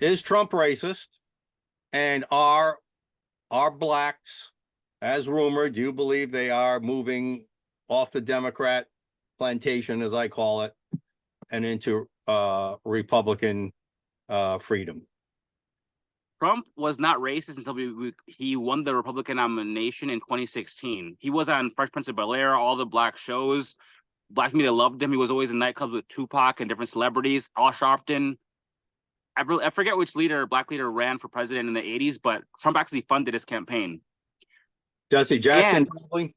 is Trump racist? And are blacks, as rumored, do you believe they are moving off the Democrat plantation, as I call it, and into Republican freedom? Trump was not racist until he won the Republican nomination in 2016. He was on Fresh Prince of Bel-Air, all the black shows. Black media loved him. He was always in nightclubs with Tupac and different celebrities. Al Sharpton. I forget which black leader, ran for president in the 80s, but Trump actually funded his campaign. Jesse Jackson, probably?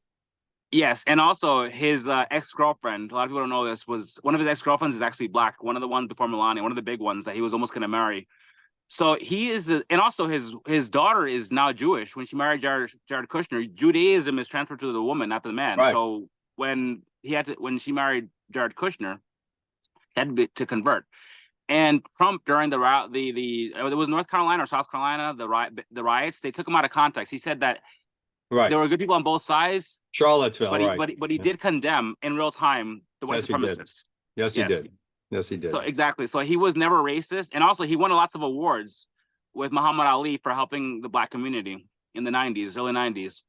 Yes, and also his ex-girlfriend, a lot of people don't know this, was one of his ex-girlfriends is actually black, one of the ones before Melania, one of the big ones that he was almost going to marry. So he is, and also his daughter is now Jewish. When she married Jared Kushner, Judaism is transferred to the woman, not the man. Right. So when she married Jared Kushner, he had to convert. And Trump, during it was North Carolina or South Carolina, the riots, they took him out of context. He said that there were good people on both sides. Charlottesville, but he did condemn in real time the white supremacists. Yes, he did. Yes, he did. So exactly. So he was never racist, and also he won lots of awards with Muhammad Ali for helping the black community in the early 90s.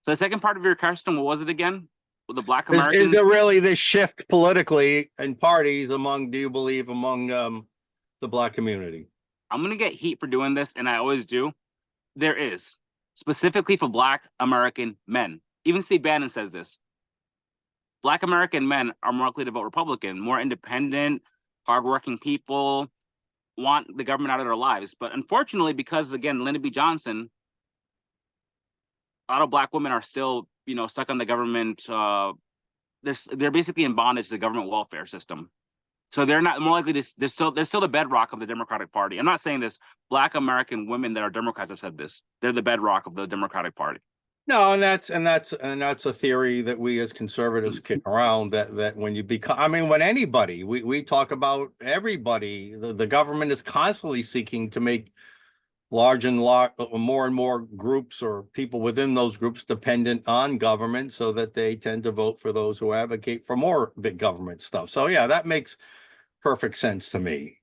So the second part of your question, what was it again? With the black Americans? Is there really this shift politically in parties do you believe, among the black community? I'm going to get heat for doing this, and I always do. There is, specifically for black American men. Even Steve Bannon says this. Black American men are more likely to vote Republican, more independent, hardworking people, want the government out of their lives. But unfortunately, because, again, Lyndon B. Johnson, a lot of black women are still, stuck on the government. They're basically in bondage to the government welfare system. So they're not more likely to. They're still the bedrock of the Democratic Party. I'm not saying this. Black American women that are Democrats have said this. They're the bedrock of the Democratic Party. No, and that's a theory that we as conservatives kick around, that when you become, when anybody, we talk about everybody, the government is constantly seeking to make more and more groups or people within those groups dependent on government, so that they tend to vote for those who advocate for more big government stuff. So yeah, that makes perfect sense to me.